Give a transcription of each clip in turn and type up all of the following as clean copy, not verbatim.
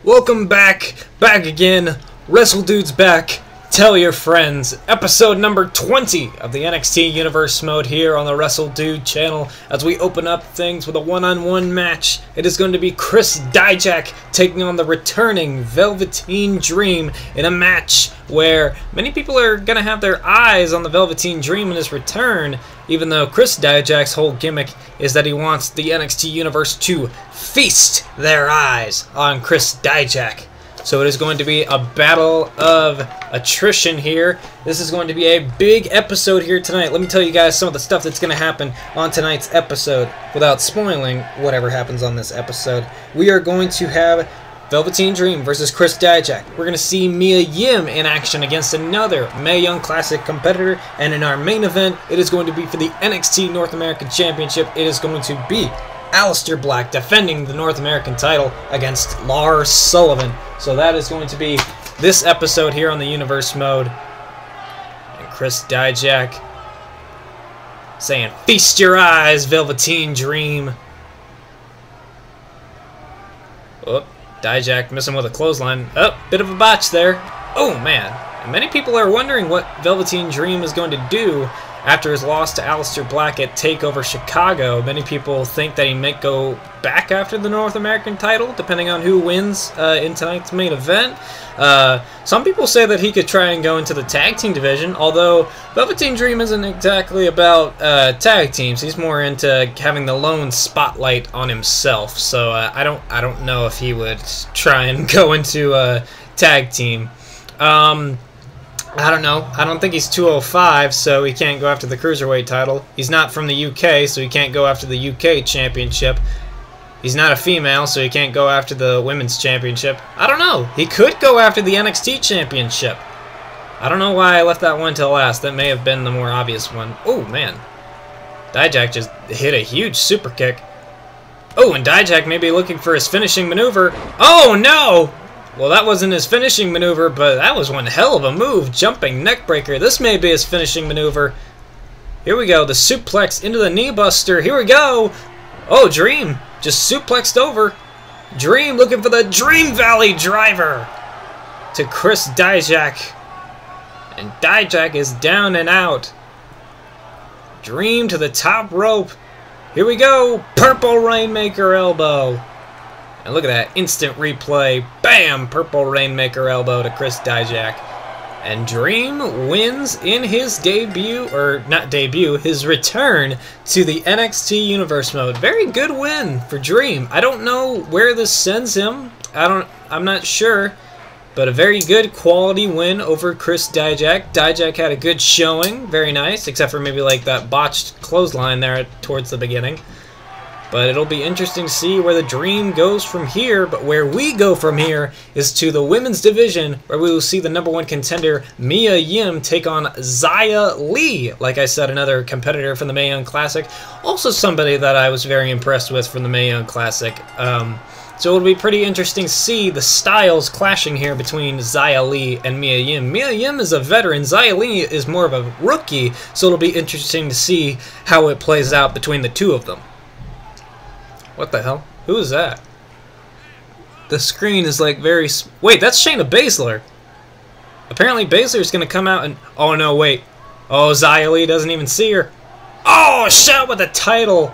Welcome back again. WRESTLEDUDE's back. Tell your friends. Episode number 20 of the NXT Universe mode here on the WRESTLEDUDE channel as we open up things with a one-on-one match. It is going to be Chris Dijak taking on the returning Velveteen Dream in a match where many people are going to have their eyes on the Velveteen Dream in his return, even though Chris Dijak's whole gimmick is that he wants the NXT Universe to feast their eyes on Chris Dijak. So it is going to be a battle of attrition here. This is going to be a big episode here tonight. Let me tell you guys some of the stuff that's going to happen on tonight's episode without spoiling whatever happens on this episode. We are going to have Velveteen Dream versus Chris Dijak. We're going to see Mia Yim in action against another Mae Young Classic competitor. And in our main event, it is going to be for the NXT North American Championship. It is going to be Aliester Black defending the North American title against Lars Sullivan. So that is going to be this episode here on the Universe mode. And Chris Dijak saying, "Feast your eyes, Velveteen Dream." Oh, Dijak missing with a clothesline. Oh, bit of a botch there. Oh, man. And many people are wondering what Velveteen Dream is going to do after his loss to Aliester Black at TakeOver Chicago. Many people think that he might go back after the North American title, depending on who wins in tonight's main event. Some people say that he could try and go into the tag team division, although Velveteen Dream isn't exactly about tag teams. He's more into having the lone spotlight on himself. So I don't know if he would try and go into a tag team. I don't know. I don't think he's 205, so he can't go after the Cruiserweight title. He's not from the UK, so he can't go after the UK Championship. He's not a female, so he can't go after the Women's Championship. I don't know. He could go after the NXT Championship. I don't know why I left that one till last. That may have been the more obvious one. Oh, man. Dijak just hit a huge super kick. Oh, and Dijak may be looking for his finishing maneuver. Oh, no! Well, that wasn't his finishing maneuver, but that was one hell of a move. Jumping neckbreaker. This may be his finishing maneuver. Here we go. The suplex into the knee buster. Here we go. Oh, Dream just suplexed over. Dream looking for the Dream Valley driver to Chris Dijak. And Dijak is down and out. Dream to the top rope. Here we go. Purple Rainmaker elbow. And look at that instant replay. Bam! Purple Rainmaker elbow to Chris Dijak. And Dream wins in his debut, or not debut, his return to the NXT Universe mode. Very good win for Dream. I don't know where this sends him. I'm not sure. But a very good quality win over Chris Dijak. Dijak had a good showing. Very nice. Except for maybe like that botched clothesline there towards the beginning. But it'll be interesting to see where the Dream goes from here. But where we go from here is to the women's division, where we will see the #1 contender, Mia Yim, take on Xia Li. Like I said, another competitor from the Mae Young Classic. Also somebody that I was very impressed with from the Mae Young Classic. So it'll be pretty interesting to see the styles clashing here between Xia Li and Mia Yim. Mia Yim is a veteran. Xia Li is more of a rookie. So it'll be interesting to see how it plays out between the two of them. What the hell? Who is that? The screen is like very... Wait, that's Shayna Baszler. Apparently Baszler's going to come out and... Oh, no, wait. Oh, Xia Li doesn't even see her. Oh, shot with the title.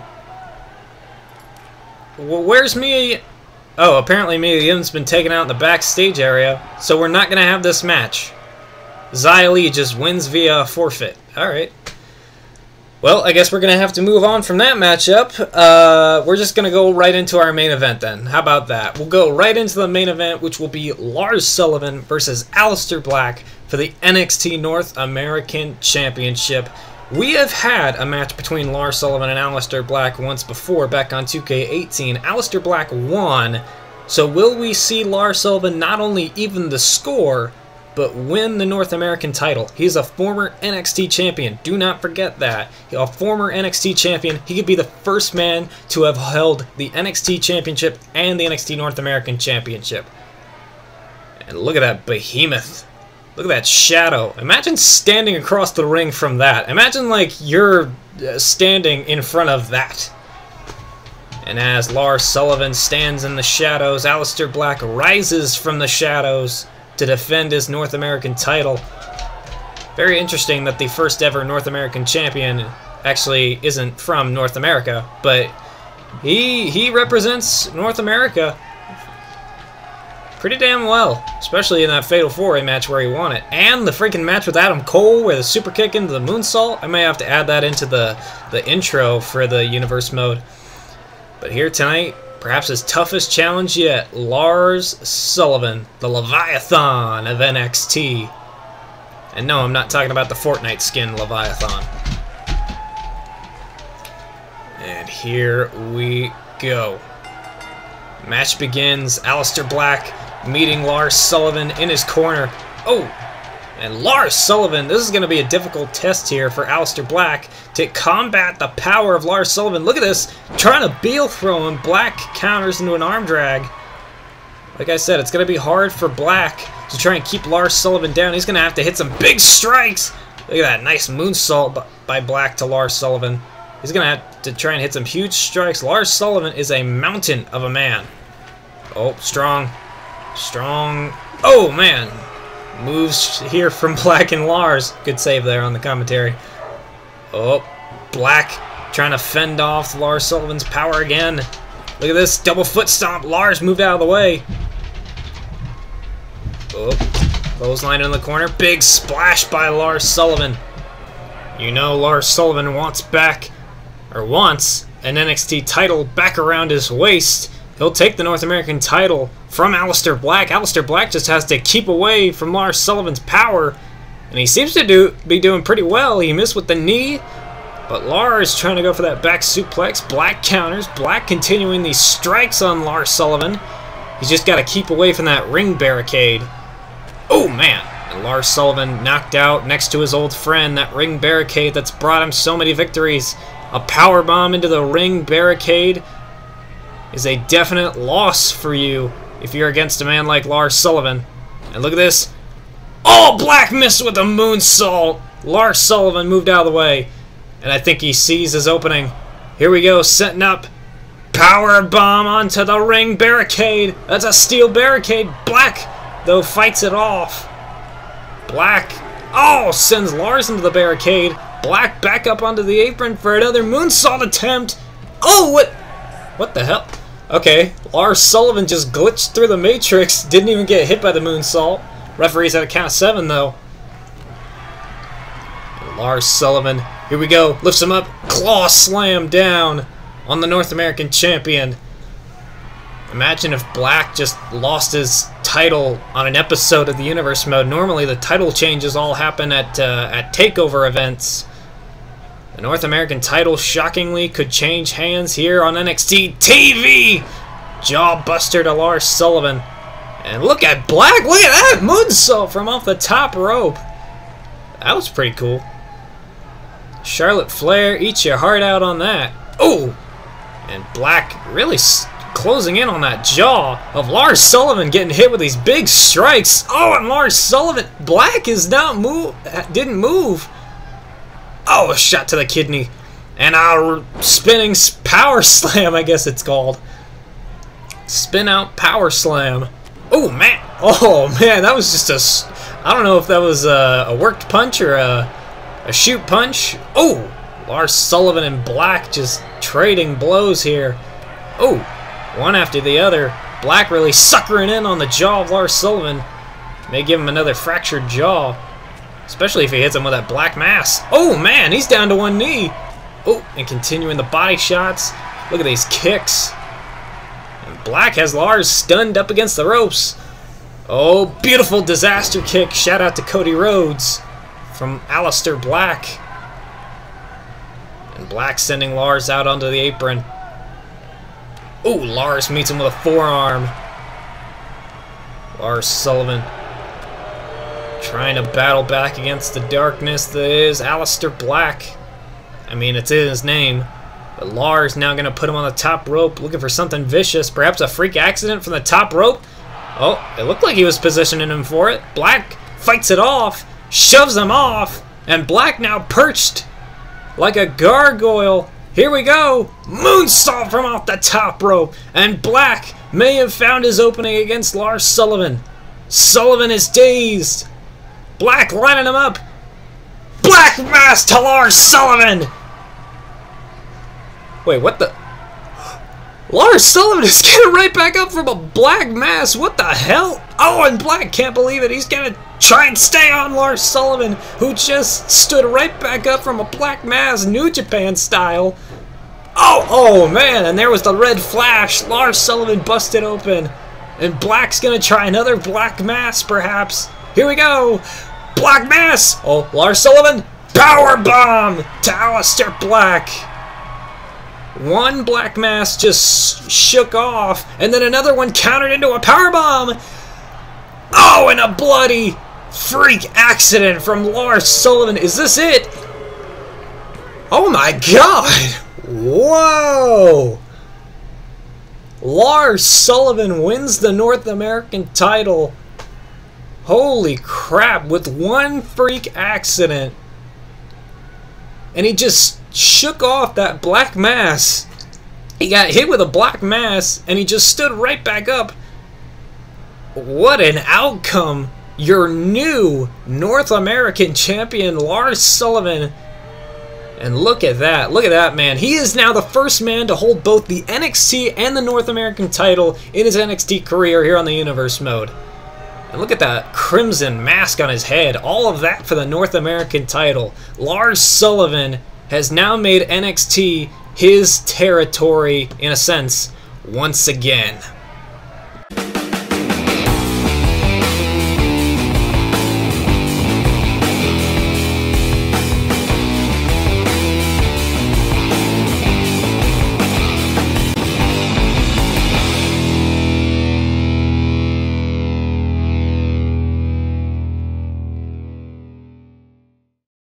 Well, where's Mia... Oh, apparently Mia Yim's been taken out in the backstage area. So we're not going to have this match. Xia Li just wins via forfeit. Alright. Well, I guess we're going to have to move on from that matchup. We're just going to go right into our main event then. How about that? We'll go right into the main event, which will be Lars Sullivan versus Aliester Black for the NXT North American Championship. We have had a match between Lars Sullivan and Aliester Black once before, back on 2K18. Aliester Black won. So will we see Lars Sullivan not only even the score, but win the North American title? He's a former NXT champion. Do not forget that. A former NXT champion. He could be the first man to have held the NXT Championship and the NXT North American Championship. And look at that behemoth. Look at that shadow. Imagine standing across the ring from that. Imagine like you're standing in front of that. And as Lars Sullivan stands in the shadows, Aliester Black rises from the shadows to defend his North American title. Very interesting that the first ever North American champion actually isn't from North America, but he represents North America pretty damn well, especially in that Fatal 4-Way match where he won it. And the freaking match with Adam Cole where the super kick into the moonsault. I may have to add that into the intro for the universe mode. But here tonight, perhaps his toughest challenge yet, Lars Sullivan, the Leviathan of NXT. And no, I'm not talking about the Fortnite skin Leviathan. And here we go. Match begins. Aliester Black meeting Lars Sullivan in his corner. Oh! And Lars Sullivan, this is going to be a difficult test here for Aliester Black to combat the power of Lars Sullivan. Look at this, trying to Beal throw him. Black counters into an arm drag. Like I said, it's going to be hard for Black to try and keep Lars Sullivan down. He's going to have to hit some big strikes. Look at that nice moonsault by Black to Lars Sullivan. He's going to have to try and hit some huge strikes. Lars Sullivan is a mountain of a man. Oh, strong. Strong. Oh, man. Moves here from Black and Lars. Good save there on the commentary. Oh, Black trying to fend off Lars Sullivan's power again. Look at this double foot stomp. Lars moved out of the way. Oh, clothesline in the corner. Big splash by Lars Sullivan. You know Lars Sullivan wants an NXT title back around his waist. He'll take the North American title from Aliester Black. Aliester Black just has to keep away from Lars Sullivan's power. And he seems to be doing pretty well. He missed with the knee. But Lars trying to go for that back suplex. Black counters. Black continuing these strikes on Lars Sullivan. He's just got to keep away from that ring barricade. Oh, man. And Lars Sullivan knocked out next to his old friend. That ring barricade that's brought him so many victories. A powerbomb into the ring barricade is a definite loss for you if you're against a man like Lars Sullivan. And look at this. Oh, Black missed with a moonsault. Lars Sullivan moved out of the way. And I think he sees his opening. Here we go, setting up. Power bomb onto the ring barricade. That's a steel barricade. Black, though, fights it off. Black, oh, sends Lars into the barricade. Black back up onto the apron for another moonsault attempt. Oh, what the hell? Okay, Lars Sullivan just glitched through the Matrix. Didn't even get hit by the moonsault. Referee's at a count of 7, though. And Lars Sullivan, here we go. Lifts him up. Claw slam down on the North American champion. Imagine if Black just lost his title on an episode of the Universe Mode. Normally the title changes all happen at TakeOver events. The North American title, shockingly, could change hands here on NXT TV. Jawbuster to Lars Sullivan. And look at Black. Look at that moonsault from off the top rope. That was pretty cool. Charlotte Flair, eat your heart out on that. Oh! And Black really closing in on that jaw of Lars Sullivan, getting hit with these big strikes. Oh, and Lars Sullivan, Black is not didn't move. Oh, a shot to the kidney. And our spinning power slam, I guess it's called. Spin out power slam. Oh, man. Oh, man, that was just a... I don't know if that was a worked punch or a shoot punch. Oh, Lars Sullivan and Black just trading blows here. Oh, one after the other. Black really suckering in on the jaw of Lars Sullivan. May give him another fractured jaw. Especially if he hits him with that black mass. Oh, man, he's down to one knee. Oh, and continuing the body shots. Look at these kicks. And Black has Lars stunned up against the ropes. Oh, beautiful disaster kick. Shout out to Cody Rhodes from Aliester Black. And Black sending Lars out onto the apron. Oh, Lars meets him with a forearm. Lars Sullivan trying to battle back against the darkness that is Aliester Black. I mean, it's in his name. But Lars now going to put him on the top rope, looking for something vicious. Perhaps a freak accident from the top rope. Oh, it looked like he was positioning him for it. Black fights it off, shoves him off, and Black now perched like a gargoyle Here we go! Moonsault from off the top rope. And Black may have found his opening against Lars Sullivan. Sullivan is dazed. Black lining him up. Black mass to Lars Sullivan! Wait, what the... Lars Sullivan is getting right back up from a black mass. What the hell? Oh, and Black can't believe it. He's gonna try and stay on Lars Sullivan, who just stood right back up from a black mass, New Japan style. Oh man, and there was the red flash. Lars Sullivan busted open. And Black's gonna try another black mass, perhaps. Here we go. Black mass. Oh, Lars Sullivan. Power bomb to Aliester Black. One black mass just shook off, and then another one countered into a powerbomb. Oh, and a bloody freak accident from Lars Sullivan. Is this it? Oh my god! Whoa! Lars Sullivan wins the North American title. Holy crap, with one freak accident. And he just shook off that black mass. He got hit with a black mass, and he just stood right back up. What an outcome. Your new North American champion, Lars Sullivan. And look at that, man. He is now the first man to hold both the NXT and the North American title in his NXT career here on the Universe mode. And look at that crimson mask on his head. All of that for the North American title. Lars Sullivan has now made NXT his territory, in a sense, once again.